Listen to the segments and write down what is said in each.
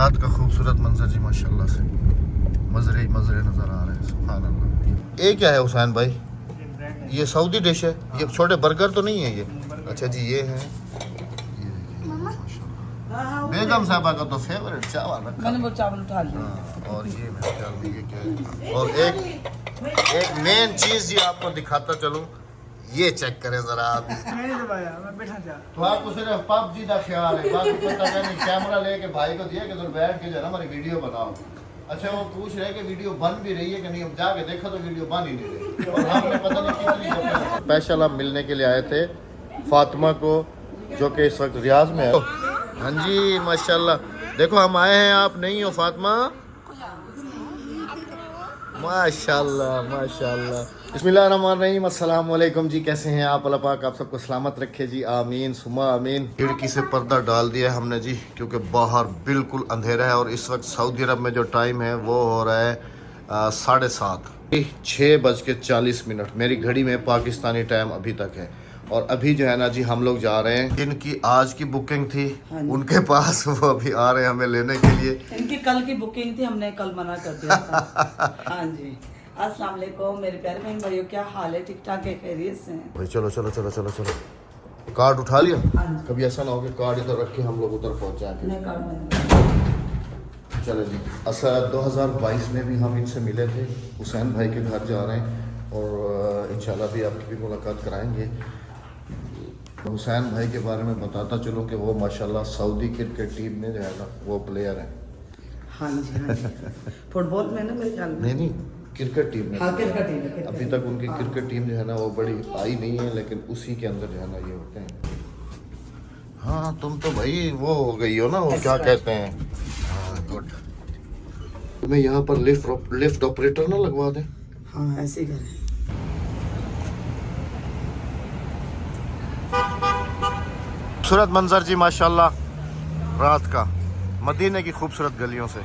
रात का खूबसूरत मंजर जी माशाल्लाह से, मज़रे ही मज़रे नज़र आ रहे हैं। सुभान अल्लाह। ये क्या है हुसैन भाई? ये सऊदी डिश है? ये छोटे बर्गर तो नहीं है ये? अच्छा जी ये है। बेगम साहबा का तो फेवरेट चावल रखा, मैंने वो चावल उठा लिया। और ये मेरे ख्याल में ये क्या है। और एक मेन चीज़ जी आपको दिखाता चलूँ, ये चेक करें जरा आप। तो आपको सिर्फ पबजी का ख्याल है, बाकी पता नहीं। कैमरा लेके भाई को दिया कि तुम बैठ के जो है ना हमारी वीडियो बनाओ। अच्छा वो पूछ रहे कि वीडियो बन भी रही है कि नहीं, अब जाके देखो तो वीडियो बन ही नहीं रही। और हमने पता नहीं कितनी स्पेशल हम मिलने के लिए आए थे फातिमा को, जो कि इस वक्त रियाज में है। हाँ जी माशाल्लाह, देखो हम आए हैं, आप नहीं हो फातिमा। माशाल्लाह माशाल्लाह। बिस्मिल्लाहिर्रहमानिर्रहीम, अस्सलाम वालेकुम जी, कैसे हैं आप? अल्लाह पाक आप सबको सलामत रखे जी, आमीन सुमा आमीन। खिड़की से पर्दा डाल दिया हमने जी, क्योंकि बाहर बिल्कुल अंधेरा है और इस वक्त सऊदी अरब में जो टाइम है वो हो रहा है 7:30, 6:40। मेरी घड़ी में पाकिस्तानी टाइम अभी तक है। और अभी जो है ना जी हम लोग जा रहे हैं, जिनकी आज की बुकिंग थी उनके पास, वो अभी आ रहे हैं हमें लेने के लिए। इनकी कल की बुकिंग थी, हमने कल मना कर दिया था। हाँ जी, अस्सलाम वालेकुम मेरे प्यारे बहन भाइयों, क्या हाल है? ठीक ठाक है, खैरियत से हैं? भाई चलो चलो चलो चलो चलो, कार्ड उठा लिया? कभी ऐसा ना हो कि कार्ड इधर रख के हम लोग उधर पहुंच जाएंगे। चलो जी, असल 2022 में भी हम इनसे मिले थे, हुसैन भाई के घर जा रहे हैं और इंशाल्लाह भी आपकी भी मुलाकात कराएंगे। हुसैन भाई के बारे में बताता चलूँ कि वो माशाल्लाह सऊदी क्रिकेट टीम में जो है ना वो प्लेयर हैं। हाँ जी हाँ जी, फुटबॉल में ना मेरे ख्याल में। नहीं क्रिकेट टीम में। हाँ क्रिकेट टीम है। अभी तक उनकी क्रिकेट टीम जो है ना वो बड़ी आई नहीं है, लेकिन उसी के अंदर जो है ना ये होते हैं। हाँ तुम तो भाई वो हो गई हो ना, वो क्या कहते हैं। हाँ गुड। तुम्हें यहाँ पर लिफ्ट ऑपरेटर ना लगवा दें? हाँ ऐसे ही करें। खूबसूरत मंजर जी माशाल्लाह, रात का मदीने की खूबसूरत गलियों से।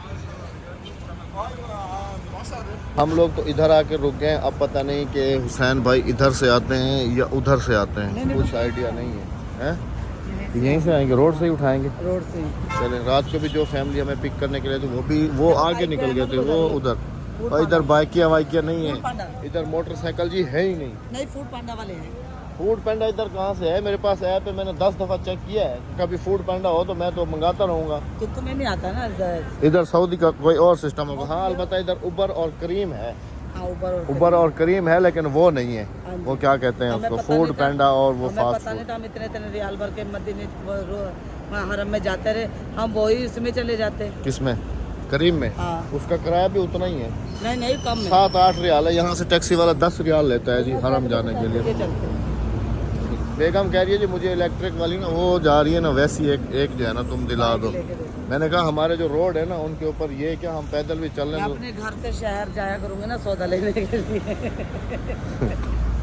हम लोग तो इधर आके रुक गए, अब पता नहीं कि हुसैन भाई इधर से आते हैं या उधर से आते हैं, कुछ आइडिया नहीं है। हैं यहीं से आएंगे, रोड से ही उठाएंगे? रोड से ही। चलें, रात को भी जो फैमिली हमें पिक करने के लिए थी वो आगे निकल गए थे, वो उधर। और इधर बाइकिया वाइकिया नहीं है, इधर मोटरसाइकिल जी है ही नहीं। फूड पांडा वाले हैं। फूड पैंडा इधर कहाँ से है? मेरे पास ऐप है, मैंने 10 दफ़ा चेक किया है। कभी फूड पैंडा हो तो मैं तो मंगाता रहूँगा। तो तुम्हें नहीं आता ना इधर सऊदी का कोई और सिस्टम होगा। हाँ अलबत्ता इधर उबर और करीम है। हाँ, उबर और करीम है, लेकिन वो नहीं है। वो क्या कहते हैं उसको, फूड पैंडा और वो फास्ट पता नहीं था। हम इतने रियाल भर के मदीने हरम में जाते रहे, हम वही इसमें चले जाते। किसमें? करीम में? हाँ। उसका किराया भी उतना ही है। नहीं कम है। 7-8 रियाल है। यहाँ से टैक्सी वाला 10 रियाल लेता है जी हरम जाने के लिए। बेगम कह रही है जी मुझे इलेक्ट्रिक वाली ना वो जा रही है ना, वैसी एक जो है ना तुम दिला दो। मैंने कहा हमारे जो रोड है ना उनके ऊपर ये क्या, हम पैदल भी चल रहे हैं। अपने घर से शहर जाया करूंगे ना सौदा लेने के लिए।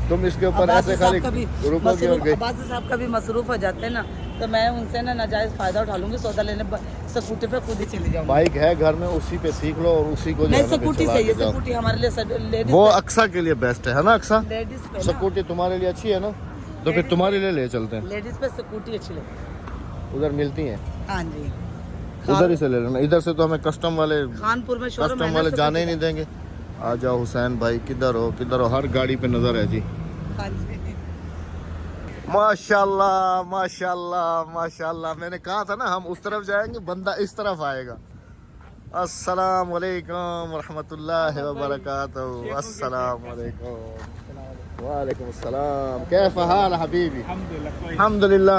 तुम इसके ऊपर ऐसे खाली रुकोगे और गए। अब्बास साहब कभी मसरूफ हो जाते हैं ना, तो मैं उनसे ना नाजायज फायदा उठा लूंगी, सौदा लेने स्कूटी पे खुद ही चली जाऊंगी। बाइक है घर में, उसी पे सीख लो और उसी को नहीं, स्कूटी सही है, स्कूटी हमारे लिए लेडीज वो अक्सा के लिए बेस्ट है ना? अक्सा लेडीज पे स्कूटी तुम्हारे लिए अच्छी है ना, तो फिर तुम्हारे लिए ले चलते हैं। लेडीज पे स्कूटी अच्छी लगती उधर मिलती हैं। हाँ जी, उधर ही से ले लेना, इधर से तो हमें कस्टम वाले जाने ही नहीं देंगे। आ जाओ हुसैन भाई, किधर हो? हर गाड़ी पे नजर है जी। माशाल्लाह माशाल्लाह माशाल्लाह। मैंने कहा था ना हम उस तरफ जाएंगे, बंदा इस तरफ आएगा। अस्सलाम वालेकुम रहमतुल्लाहि व बरकातहू। अस्सलाम वालेकुम। वालेकुम अस्सलाम। कैफ़ा हाल हबीबी? अल्हम्दुलिल्लाह।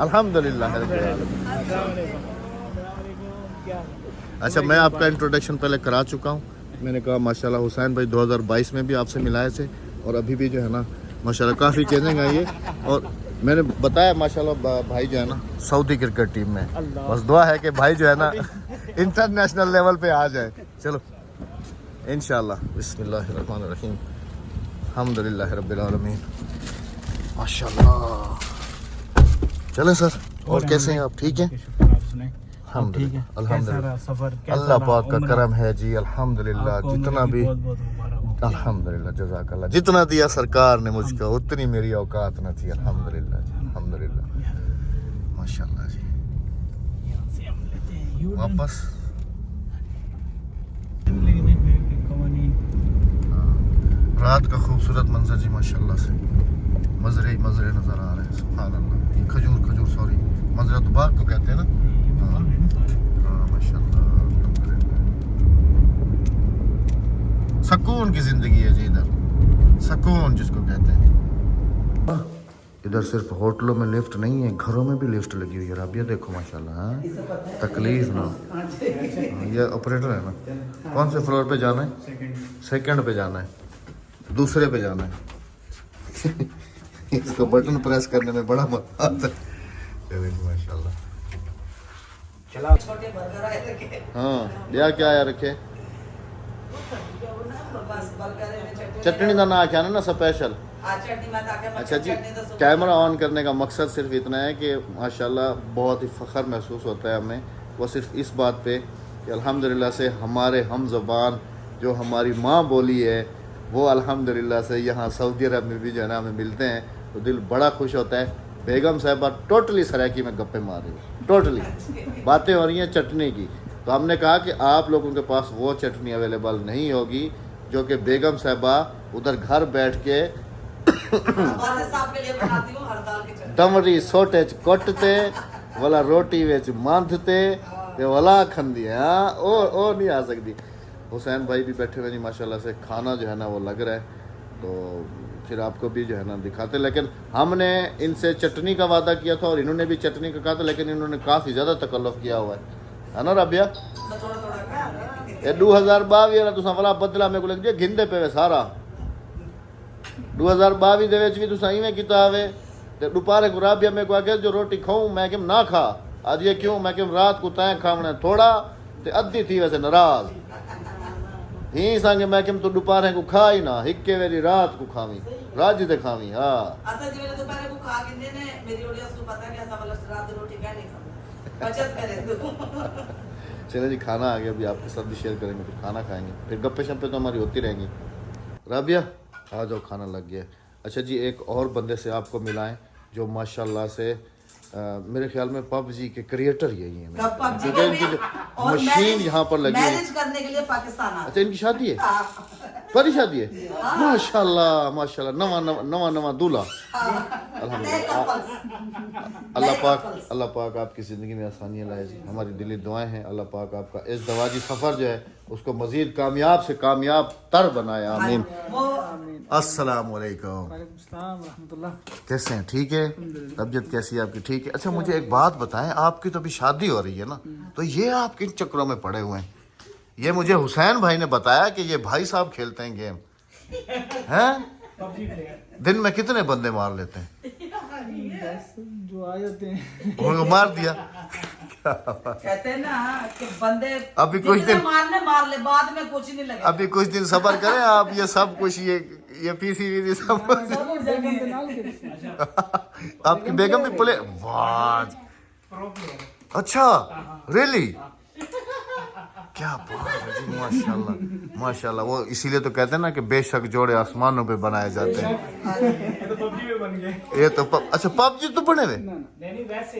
अल्हम्दुलिल्लाह रब्बिल आलमीन। अच्छा मैं आपका इंट्रोडक्शन पहले करा चुका हूँ। मैंने कहा माशाल्लाह हुसैन भाई 2022 में भी आपसे मिलाए थे और अभी भी जो है ना माशाल्लाह काफ़ी चेंजिंग आई है। और मैंने बताया माशाल्लाह भाई जो है ना सऊदी क्रिकेट टीम में, बस दुआ है कि भाई जो है ना इंटरनेशनल लेवल पे आ जाए। चलो इंशाल्लाह। बिस्मिल्लाहिर्रहमानिर्रहीम। अल्हम्दुलिल्लाह रब्बिल आलमीन। माशाल्लाह। चलें सर, और कैसे हैं आप? ठीक हैं? अल्हम्दुलिल्लाह अल्हम्दुलिल्लाह, अल्लाह पाक का करम है जी। अल्हम्दुलिल्लाह जितना भी अल्हम्दुलिल्लाह जज़ाकल्लाह, जितना दिया सरकार ने मुझको उतनी मेरी औकात न थी। अल्हम्दुलिल्लाह जी, अल्हम्दुलिल्लाह माशाल्लाह जी। वापस रात का खूबसूरत मंजर जी माशाल्लाह से मजरे ही मजरे नजर आ रहे हैं। सुभान अल्लाह। ये खजूर सॉरी मजरा तो बाग को कहते हैं ना। हाँ माशाल्लाह। सुकून की जिंदगी है जी इधर, सुकून जिसको कहते हैं। इधर सिर्फ होटलों में लिफ्ट नहीं है, घरों में भी लिफ्ट लगी हुई है। राबिया देखो माशाल्लाह। हाँ तकलीफ ना। ये ऑपरेटर है ना। कौन से फ्लोर पे जाना है? सेकंड पे जाना है, दूसरे पे जाना है। इसको बटन प्रेस करने में बड़ा मजा आता है। माशाल्लाह। छोटे बर्गर आए रखे। हाँ क्या क्या आया रखे? बस बर्गर में चटनी का ना आख्या ना स्पेशल। अच्छा जी, कैमरा ऑन करने का मकसद सिर्फ इतना है कि माशाल्लाह बहुत ही फ़ख्र महसूस होता है हमें, वो सिर्फ इस बात पे कि अल्हम्दुलिल्लाह से हमारे हम ज़बान जो हमारी माँ बोली है वो अल्हम्दुलिल्लाह से यहाँ सऊदी अरब में भी जो है ना हमें मिलते हैं तो दिल बड़ा खुश होता है। बेगम साहिबा टोटली सरायकी में गप्पे मार रही है, टोटली बातें हो रही हैं चटनी की। तो हमने कहा कि आप लोगों के पास वो चटनी अवेलेबल नहीं होगी जो कि बेगम साहिबा उधर घर बैठ के दमड़ी सोटे च कोटते वाला रोटी विच मांधते ते वाला खंदी है। हाँ ओ नहीं आ सकती। हुसैन भाई भी बैठे हुए जी माशाल्लाह से, खाना जो है ना वो लग रहा है तो फिर आपको भी जो है ना दिखाते। लेकिन हमने इनसे चटनी का वादा किया था और इन्होंने भी चटनी का कहा था, लेकिन इन्होंने काफ़ी ज़्यादा तकल्लुफ़ किया हुआ है ना राबिया? ये 2022 वाला तुसा वाला बदला मेरे को लग जाए घिंदे पे सारा 2022 ਦੇ ਵਿੱਚ ਵੀ ਤੁਸੀਂ ਇਵੇਂ ਕੀਤਾ ਹੋਵੇ ਤੇ ਦੁਪਹਿਰੇ को राबिया मेरे को आगे जो रोटी खाऊं मैं कि ना खा आज ये क्यों मैं कि रात को तय खावना थोड़ा ते अद्धी थी वैसे नाराज ही संगे मैं कि तू दोपहर को खा ही ना हिक्के वेरी रात को खावी राज दे खावी। हां अच्छा जी मैंने दोपहर को खा के ने मेरी ऑडियंस को पता है कि ऐसा वाला रात की रोटी क्या नहीं खाऊं बचत करे दो। चलिए जी खाना आ गया, अभी आपके साथ भी शेयर करेंगे, फिर खाना खाएंगे, फिर गप्पे शप्पे तो हमारी होती रहेंगी। राबिया आ जाओ खाना लग गया। अच्छा जी एक और बंदे से आपको मिलाएं जो माशाल्लाह से मेरे ख्याल में पबजी के क्रिएटर यही हैं, क्योंकि इनकी जो मशीन यहाँ पर लगी है मैरिज करने के लिए पाकिस्तान। अच्छा इनकी शादी है? बड़ी शादी है माशाल्लाह माशाल्लाह। नवा दूल्हा। अल्लाह पाक आपकी ज़िंदगी में आसानियाँ लाए जी। हमारी दिली दुआएं हैं अल्लाह पाक आपका इस दवाजी सफ़र जो है उसको मज़ीद कामयाब से कामयाब तर बनाया। आमीन। अस्सलाम वालेकुम। कैसे हैं? ठीक है? तबीयत कैसी है आपकी? ठीक है। अच्छा मुझे एक बात बताएं, आपकी तो अभी शादी हो रही है ना, तो ये आप किन चक्करों में पड़े हुए हैं? ये मुझे हुसैन भाई ने बताया कि ये भाई साहब खेलते हैं गेम हैं। दिन में कितने बंदे मार लेते हैं? जो आ जाते हैं उनको मार दिया। कहते हैं ना कि बंदे अभी कुछ दिन मारने मार ले बाद में कुछ नहीं लगेगा। अभी कुछ दिन सब्र करें आप, ये सब कुछ ये पीसी सब आपकी बेगम भी प्ले। वाह अच्छा रियली क्या बात है जी माशाल्लाह माशाल्लाह। वो इसीलिए तो कहते हैं ना कि बेशक जोड़े आसमानों पे बनाए जाते हैं। ये तो अच्छा पबजी तो बने हुए?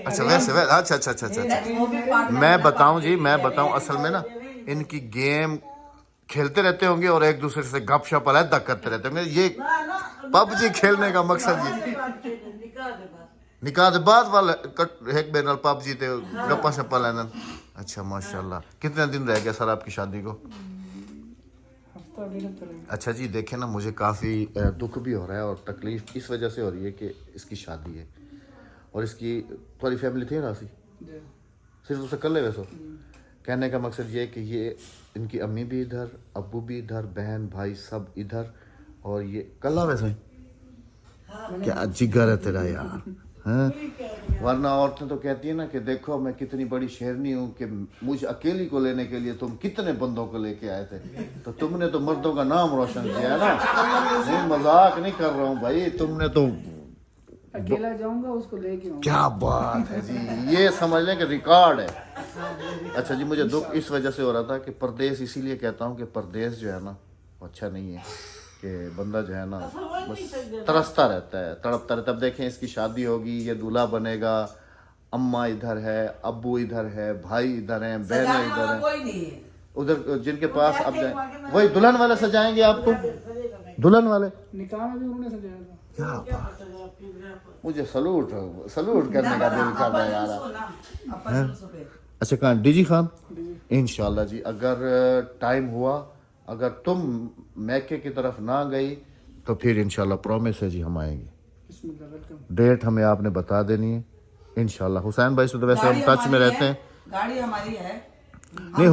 अच्छा वैसे अच्छा। मैं बताऊं असल में ना इनकी गेम खेलते रहते होंगे और एक दूसरे से गपशप अलग करते रहते होंगे। ये पबजी खेलने का मकसद ये निकाह के बाद वाला एक बेन पबजी ते गप्पा शप्पा लेना। अच्छा माशाल्लाह। कितने दिन रह गया सर आपकी शादी को? अच्छा जी देखें ना मुझे काफ़ी दुख भी हो रहा है और तकलीफ़ इस वजह से हो रही है कि इसकी शादी है और इसकी पूरी फैमिली थी राशि सिर्फ उसे कर ले वैसे। कहने का मकसद ये है कि ये इनकी अम्मी भी इधर, अब्बू भी इधर, बहन भाई सब इधर और ये कल्ला वैसे क्या जिगर है तेरा यार हैं। वरना औरतें तो कहती है ना कि देखो मैं कितनी बड़ी शेरनी हूँ कि मुझे अकेली को लेने के लिए तुम कितने बंदों को लेके आए थे, तो तुमने तो मर्दों का नाम रोशन किया है ना। नहीं मजाक नहीं कर रहा हूँ भाई, तुमने तो अकेला जाऊंगा उसको लेके आऊंगा। क्या बात है जी, ये समझ लें कि रिकॉर्ड है। अच्छा जी मुझे दुख इस वजह से हो रहा था कि परदेश, इसीलिए कहता हूँ कि परदेश जो है ना अच्छा नहीं है कि बंदा जो है ना बस तरसता रहता है, तड़पता रहता है। अब देखें इसकी शादी होगी, ये दूल्हा बनेगा अम्मा इधर है, अब्बू इधर है, भाई इधर हैं, बहनें सजाने इधर वाला हैं। कोई नहीं है। उधर जिनके पास अब जाए वही दुल्हन वाले सजाएंगे आपको, दुल्हन वाले। निकाह में भी उन्होंने सजाया था। क्या बात। मुझे सलूट सलूट करने का दिल कर रहा है यार। अच्छा कहाँ डीजी खान, इंशाल्लाह जी अगर टाइम हुआ, अगर तुम मैके की तरफ ना गई तो फिर इंशाल्लाह प्रॉमिस है जी हम आएंगे। बिस्मिल्लाह, वेलकम। डेट हमें आपने बता देनी है इंशाल्लाह। हुसैन भाई से तो वैसे हम टच में रहते हैं। गाड़ी हमारी है। नहीं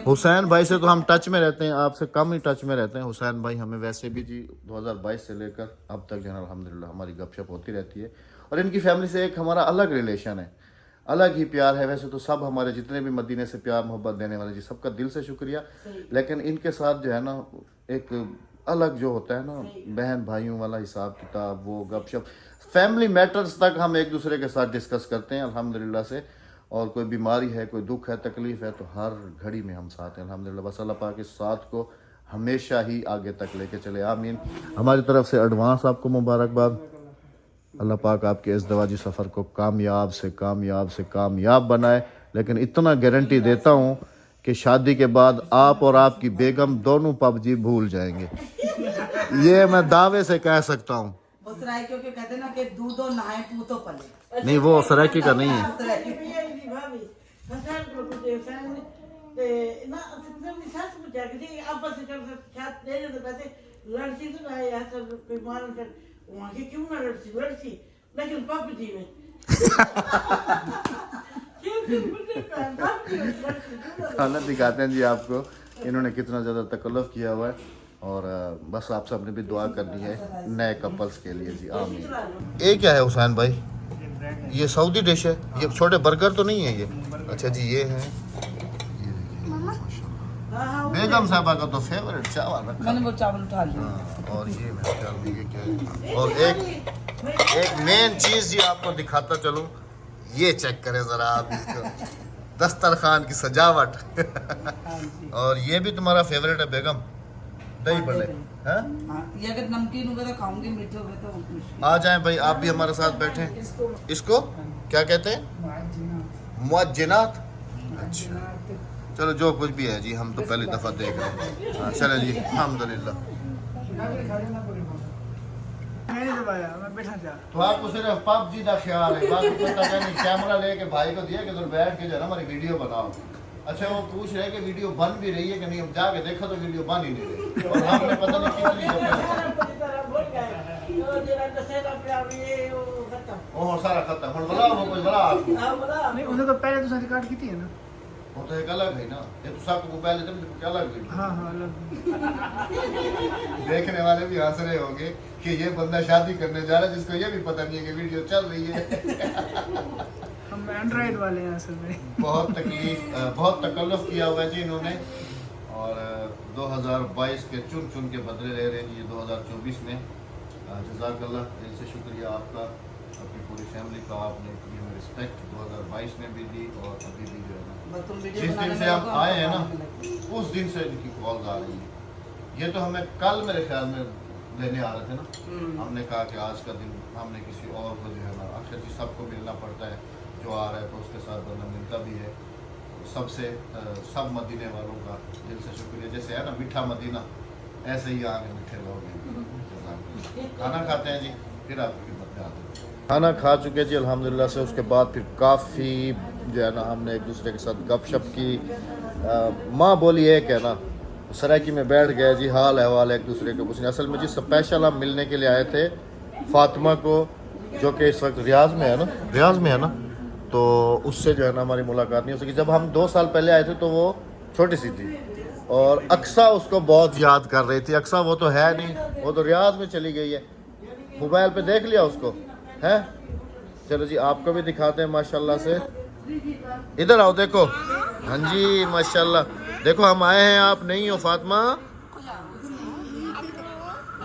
हुसैन भाई से तो हम टच में रहते हैं, आपसे कम ही टच में रहते हैं। हुसैन भाई हमें वैसे भी जी 2022 से लेकर अब तक जो है अल्हम्दुलिल्लाह हमारी गपशप होती रहती है। और इनकी फैमिली से एक हमारा अलग रिलेशन है, अलग ही प्यार है। वैसे तो सब हमारे जितने भी मदीने से प्यार मोहब्बत देने वाले जी सबका दिल से शुक्रिया, लेकिन इनके साथ जो है ना एक अलग जो होता है ना बहन भाइयों वाला हिसाब किताब, वो गपशप, फैमिली मैटर्स तक हम एक दूसरे के साथ डिस्कस करते हैं अल्हम्दुलिल्लाह से। और कोई बीमारी है, कोई दुख है, तकलीफ है तो हर घड़ी में हम साथ हैं अल्हम्दुलिल्लाह। बस अल्लाह पाक इस साथ को हमेशा ही आगे तक लेके चले, आमीन। हमारी तरफ से एडवांस आपको मुबारकबाद। अल्लाह पाक आपके इस दवाजी सफ़र को कामयाब से कामयाब बनाए। लेकिन इतना गारंटी देता हूँ कि शादी के बाद आप और आपकी बेगम दोनों पबजी भूल जाएंगे, ये मैं दावे से कह सकता हूँ। वो सराय क्योंकि कहते ना कि दूधो नहाए पूतो पले। नहीं वो सरायकी का नहीं है। खाना दिखाते हैं जी आपको इन्होंने कितना ज़्यादा तकल्लुफ़ किया हुआ है। और बस आप सब ने भी दुआ करनी है नए कपल्स के लिए जी, आमीन। ये क्या है हुसैन भाई? ये सऊदी डिश है, ये छोटे बर्गर तो नहीं है ये? अच्छा जी ये है, बेगम साहबा का तो फेवरेट चावल रखा। मैंने वो चावल उठा लिया। और ये मेरे ख्याल में ये क्या है। और एक मेन चीज़ जी आपको दिखाता चलूँ, ये चेक करें ज़रा आप इसको, दस्तरखान की सजावट। और ये भी तुम्हारा फेवरेट है बेगम, दही बड़े हैं? ये अगर नमकीन होगा तो खाऊंगी, मीठे होगा तो मुश्किल। आ जाएं भाई आप भी हमारे साथ बैठे। इसको क्या कहते हैं? मुअज्जिनात। अच्छा चलो जो कुछ भी है जी, हम तो पहली दफ़ा देख रहे हैं। हाँ चलें जी अल्हम्दुलिल्लाह। मैंने दबाया, मैं बैठा जा। तो आपको सिर्फ पबजी का ख्याल है, बाकी पता नहीं। कैमरा लेके भाई को दिया कि तुम बैठ के जो है ना हमारी वीडियो बनाओ। अच्छा वो पूछ रहे कि वीडियो बन भी रही है कि नहीं, अब जाके देखो तो वीडियो बन ही नहीं रही। और हमने पता नहीं कितनी ओह सारा खत्म हुण बुलाओ वो कुछ बुला आपको। नहीं उन्हें तो पहले तो रिकॉर्ड की थी है ना। वो तो एक अलग है ना, ये तो सबको पहले तो अलग वीडियो। हाँ हाँ अलग। देखने वाले भी हंस रहे होंगे कि ये बंदा शादी करने जा रहा है जिसको ये भी पता नहीं है कि वीडियो चल रही है। हम एंड्रॉइड वाले हैं असल में। बहुत तकलीफ, बहुत तकल्लुफ़ किया हुआ है जी इन्होंने। और 2022 के चुन के बदले ले रहे हैं जी 2024 में। जज़ाकल्लाह, दिल से शुक्रिया आपका, अपनी पूरी फैमिली का। आपने हमें रिस्पेक्ट 2022 में भी दी और अभी भी जो है ना, जिस दिन से हम आए हैं ना उस दिन से इनकी कॉल्स आ रही है। ये तो हमें कल मेरे ख्याल में लेने आ रहे थे ना, हमने कहा कि आज का दिन हमने किसी और को जो है ना, अक्सर जी सबको मिलना पड़ता है, जो आ रहा है तो उसके साथ बंदा मिलता भी है। सबसे सब मदीने वालों का दिल से शुक्रिया। जैसे है ना मीठा मदीना, ऐसे ही आगे मीठे लोग हैं। खाना खाते हैं जी, फिर आपकी खिदमत में आते हैं। खाना खा चुके जी अल्हम्दुलिल्लाह से। उसके बाद फिर काफ़ी जो है ना हमने एक दूसरे के साथ गपशप की। माँ बोली एक है ना, सरायकी में बैठ गए जी, हाल अहवाल एक दूसरे को पूछने। असल में जी स्पेशल हम मिलने के लिए आए थे फातिमा को, जो कि इस वक्त रियाज में है ना, तो उससे जो है ना हमारी मुलाकात नहीं हो सकी। जब हम 2 साल पहले आए थे तो वो छोटी सी थी और अक्सा उसको बहुत याद कर रही थी। अक्सा वो तो है नहीं, वो तो रियाज में चली गई है। मोबाइल पे देख लिया उसको है। चलो जी आपको भी दिखाते हैं माशाल्लाह से। इधर आओ देखो। हाँ जी माशाल्लाह, देखो हम आए हैं, आप नहीं हो फातिमा।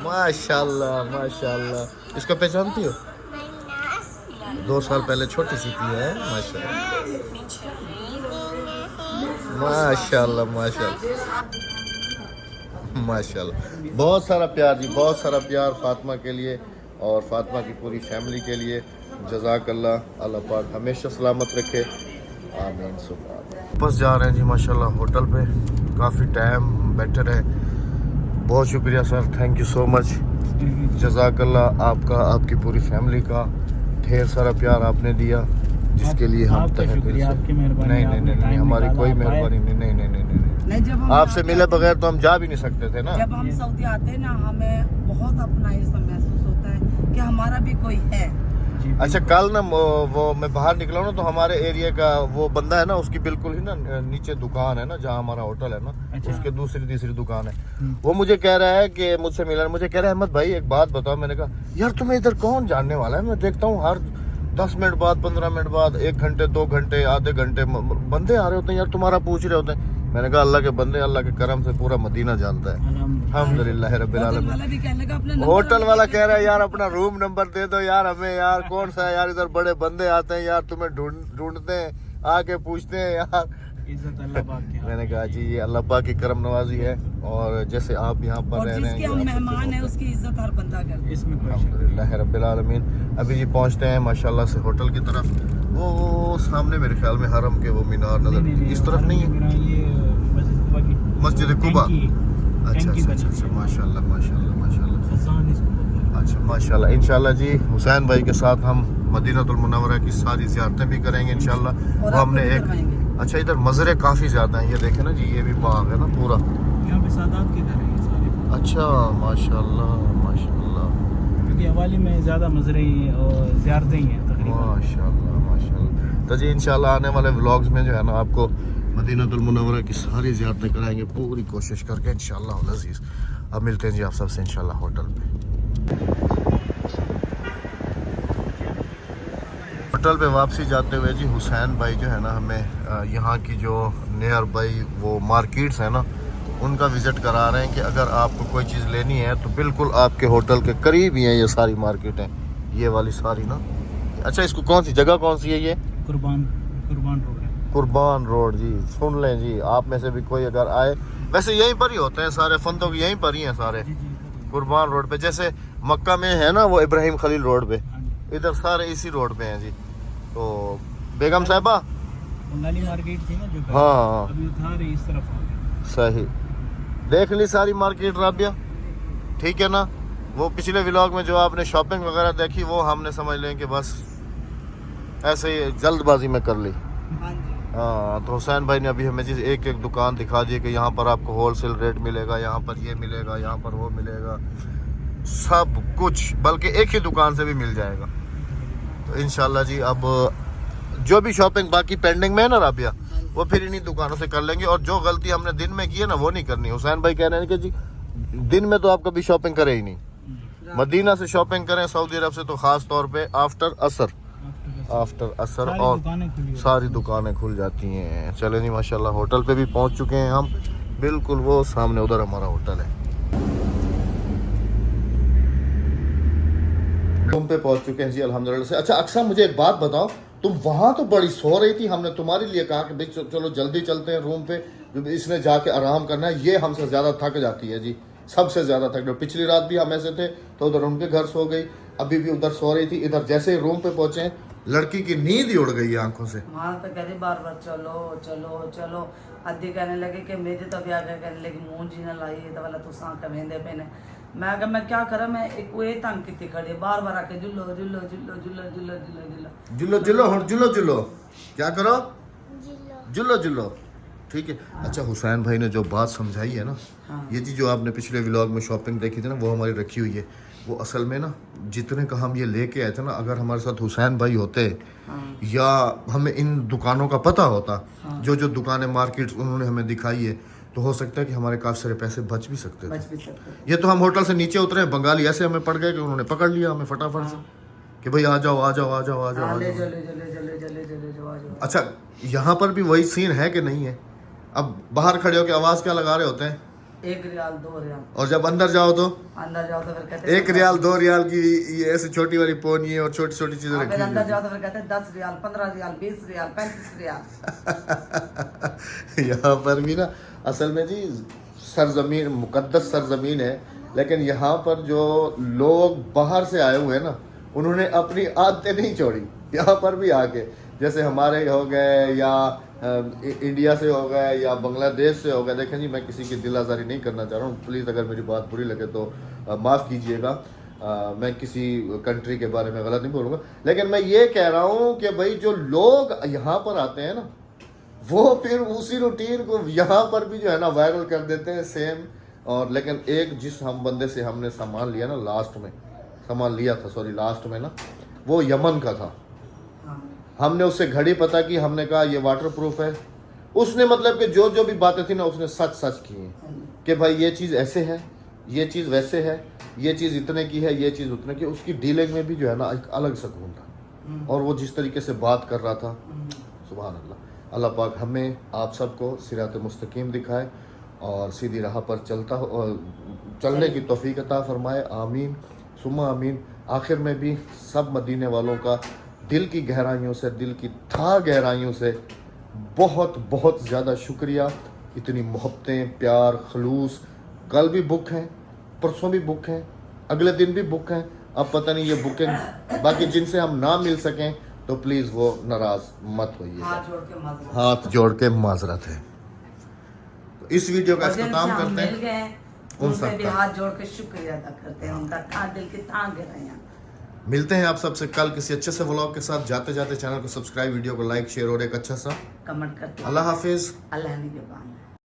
माशाल्लाह माशाल्लाह। इसको पहचानती हो? 2 साल पहले छोटी सी थी है। माशाल्लाह माशाल्लाह। बहुत सारा प्यार जी, बहुत सारा प्यार फातिमा के लिए। और फातिमा की पूरी फैमिली के लिए जज़ाकल्लाह, अल्लाह पाक हमेशा सलामत रखे, आमीन सुभान। वापस जा रहे हैं जी माशाल्लाह होटल पे, काफ़ी टाइम बैठे रहे, बहुत शुक्रिया sir, thank you so much, जज़ाकल्लाह आपका, आपकी पूरी फैमिली का ढेर सारा प्यार आपने दिया, जिसके लिए हम तहे दिल से नहीं, हमारी कोई मेहरबानी नहीं, जब हम आपसे मिले बगैर तो हम जा भी नहीं सकते थे ना। जब हम सऊदी आते हैं ना, हमें बहुत अपना ये सब महसूस होता है कि हमारा भी कोई है। अच्छा कल ना वो मैं बाहर निकला हूँ ना, तो हमारे एरिया का वो बंदा है ना, उसकी बिल्कुल ही ना नीचे दुकान है ना जहाँ हमारा होटल है ना, उसके दूसरी तीसरी दुकान है, वो मुझे कह रहा है कि मुझसे मिला, मुझे कह रहा है अहमद भाई एक बात बताओ। मैंने कहा यार तुम्हें इधर कौन जानने वाला है, मैं देखता हूँ हर 10 मिनट बाद, 15 मिनट बाद, 1 घंटे 2 घंटे आधे घंटे बंदे आ रहे होते हैं यार, तुम्हारा पूछ रहे होते हैं। मैंने कहा अल्लाह के बंदे, अल्लाह के करम से पूरा मदीना जानता है, अल्हम्दुलिल्लाह रब्बिल आलमीन। होटल वाला कह रहा है यार अपना रूम नंबर दे दो यार हमें, यार कौन सा है यार, इधर बड़े बंदे आते हैं यार, तुम्हें ढूंढते हैं, आके पूछते हैं यार। इज्जत अल्लाह पाक की। मैंने कहा जी ये अल्लाह पाक की करम नवाजी है, और जैसे आप यहाँ पर रह रहे हैं, हम मेहमान हैं, उसकी इज्जत हर बंदा करता है, इसमें कोई शक नहीं। अल्हम्दुलिल्लाह रब्बिल आलमीन। अभी जी पहुँचते हैं माशाल्लाह से होटल की तरफ, वो सामने मेरे ख्याल में हरम के वो मीनार नजर, इस तरफ नहीं है, मस्जिद कुबा। अच्छा माशाल्लाह माशाल्लाह माशाल्लाह, अच्छा माशाल्लाह। इंशाल्लाह जी हुसैन भाई के साथ हम मदीनतुल मुनव्वरा की सारी ज़ियारतें भी करेंगे इंशाल्लाह। वो हमने एक, अच्छा इधर मज़रे काफ़ी ज़्यादा हैं, ये देखें ना जी, ये भी बाग है ना पूरा, यहाँ पे सादात के घर हैं ये सारे। अच्छा माशाल्लाह माशाल्लाह, क्योंकि हवाली में ज़्यादा मज़रे और ज़ियारतें ही हैं तकरीबन। माशाल्लाह माशाल्लाह। तो जी इंशाल्लाह आने वाले व्लॉग्स में जो है ना आपको मदीनतुल मुनव्वरा की सारी ज़ियारतें कराएंगे, पूरी कोशिश करके इंशाल्लाह अज़ीज़। अब मिलते हैं जी आप सबसे इंशाल्लाह होटल पे। होटल पे वापसी जाते हुए जी हुसैन भाई जो है ना हमें यहाँ की जो नियर बाई वो मार्केट्स है ना, उनका विज़िट करा रहे हैं कि अगर आपको कोई चीज़ लेनी है तो बिल्कुल आपके होटल के करीब ही है ये सारी मार्केटें, ये वाली सारी ना। अच्छा इसको कौन सी जगह कौन सी है ये? कुर्बान रोड है। कुर्बान रोड जी, सुन लें जी, आप में से भी कोई अगर आए, वैसे यहीं पर ही होते हैं सारे फंदों की, यहीं पर ही हैं सारे, कुर्बान रोड पे। जैसे मक्का में है ना वो इब्राहिम खलील रोड पे, इधर सारे इसी रोड पे हैं जी। तो बेगम साहिबा मार्केट थी ना जो, हाँ अभी उधर इस तरफ आ गए। सही, देख ली सारी मार्केट राबिया, ठीक है ना। वो पिछले व्लॉग में जो आपने शॉपिंग वगैरह देखी, वो हमने समझ लें कि बस ऐसे ही जल्दबाजी में कर ली। हाँ तो हुसैन भाई ने अभी हमें चीज़ एक एक दुकान दिखा दी कि यहाँ पर आपको होलसेल रेट मिलेगा, यहाँ पर ये मिलेगा, यहाँ पर वो मिलेगा, सब कुछ, बल्कि एक ही दुकान से भी मिल जाएगा। तो इंशाल्लाह जी अब जो भी शॉपिंग बाकी पेंडिंग में है ना राबिया, वो फिर इन्हीं दुकानों से कर लेंगे, और जो गलती हमने दिन में की है ना वो नहीं करनी। हुसैन भाई कह रहे हैं कि जी दिन में तो आप कभी शॉपिंग करें ही नहीं, मदीना से शॉपिंग करें, सऊदी अरब से तो ख़ास तौर पे आफ्टर असर और सारी दुकानें खुल जाती हैं। चले जी माशाल्लाह होटल पे भी पहुंच चुके हैं हम, बिल्कुल वो सामने उधर हमारा होटल है, रूम पे पहुंच चुके हैं जी अल्हम्दुलिल्लाह से। अच्छा अक्सा मुझे एक बात बताओ, तुम वहाँ तो बड़ी सो रही थी, हमने तुम्हारे लिए कहा कि भाई चलो जल्दी चलते हैं रूम पे, इसने जाके आराम करना है, ये हमसे ज़्यादा थक जाती है जी, सबसे ज़्यादा थक। पिछली रात भी हम ऐसे थे तो उधर उनके घर सो गई, अभी भी उधर सो रही थी, इधर जैसे ही रूम पे पहुंचे लड़की की नींद ही उड़ गई आंखों से। वहाँ पे कह रही बार बार चलो चलो चलो, अद्धी कहने लगे कि मेरे तो भी आगे कहने लगी मुँह जी ना लाई तो वाला तू सा कमेंदे पे ने। मैं अगर मैं क्या करा, मैं एक वो तंग की खड़ी बार बार आके जुल्लो जुल्लो जुल्लो जुल्लो जुल्लो जुल्लो जुल्लो जुल्लो जुल्लो जुल्लो जुल्लो क्या करो, जुल्लो जुल्लो, ठीक है। अच्छा हुसैन भाई ने जो बात समझाई है ना, ये चीज़ जो आपने पिछले व्लॉग में शॉपिंग देखी थी ना, वो हमारी रखी हुई है। वो असल में ना जितने का हम ये लेके आए थे ना, अगर हमारे साथ हुसैन भाई होते या हमें इन दुकानों का पता होता, जो जो दुकानें मार्केट उन्होंने हमें दिखाई है, तो हो सकता है कि हमारे काफ़ी सारे पैसे बच भी सकते थे। ये तो हम होटल से नीचे उतरे, बंगाली ऐसे हमें पड़ गए कि उन्होंने पकड़ लिया हमें फटाफट से कि भाई आ जाओ आ जाओ आ जाओ आ जाओ आ जाओ। अच्छा यहाँ पर भी वही सीन है कि नहीं है? अब बाहर खड़े होकर आवाज़ क्या लगा रहे होते हैं? 1 रियाल 2 रियाल, और जब अंदर जाओ तो फिर कहते 1 रियाल 2 रियाल की ये ऐसी छोटी वाली पोनी और छोटी छोटी चीजें रखी, अंदर जाओ तो फिर कहते 10 रियाल 15 रियाल 20 रियाल 35 रियाल। यहाँ पर भी ना असल में जी सरजमीन, मुकद्दस सरजमीन है, लेकिन यहाँ पर जो लोग बाहर से आए हुए हैं ना, उन्होंने अपनी आदतें नहीं छोड़ी यहाँ पर भी आके। जैसे हमारे हो गए या इंडिया से हो गए या बांग्लादेश से हो गए। देखें जी, मैं किसी की दिल आज़ारी नहीं करना चाह रहा हूँ, प्लीज़ अगर मेरी बात बुरी लगे तो माफ़ कीजिएगा। मैं किसी कंट्री के बारे में गलत नहीं बोलूँगा, लेकिन मैं ये कह रहा हूँ कि भाई जो लोग यहाँ पर आते हैं ना, वो फिर उसी रूटीन को यहाँ पर भी जो है ना वायरल कर देते हैं सेम। और लेकिन एक जिस हम बंदे से हमने सामान लिया ना, लास्ट में ना, वो यमन का था। हमने उससे घड़ी पता की, हमने कहा ये वाटर प्रूफ है। उसने मतलब कि जो जो भी बातें थी ना, उसने सच की हैं कि भाई ये चीज़ ऐसे है, ये चीज़ वैसे है, ये चीज़ इतने की है, ये चीज़ उतने की। उसकी डीलिंग में भी जो है ना एक अलग सुकून था, और वो जिस तरीके से बात कर रहा था, सुभान अल्लाह। अल्लाह पाक हमें आप सबको सिरात मुस्तकीम दिखाए और सीधी राह पर चलने की तौफीक अता फरमाए। आमीन सुम्मा आमीन। आखिर में भी सब मदीने वालों का दिल की गहराइयों से, दिल की था गहराइयों से बहुत बहुत ज़्यादा शुक्रिया। इतनी मोहब्बतें, प्यार, खलूस। कल भी बुक हैं, परसों भी बुक हैं, अगले दिन भी बुक हैं। अब पता नहीं ये बुकिंग, बाकी जिनसे हम ना मिल सकें तो प्लीज़ वो नाराज़ मत होइए। हाथ जोड़ के माजरत है। तो इस वीडियो का इख्तिताम करते हैं, उनसे भी हाथ जोड़ के शुक्रिया अदा करते हैं। उनका था दिल की तांगे रहे हैं। मिलते हैं आप सबसे कल किसी अच्छे से व्लॉग के साथ। जाते जाते चैनल को सब्सक्राइब, वीडियो को लाइक, शेयर और एक अच्छा सा कमेंट करते हैं। अल्लाह हाफिज। अल्लाह ने के बान।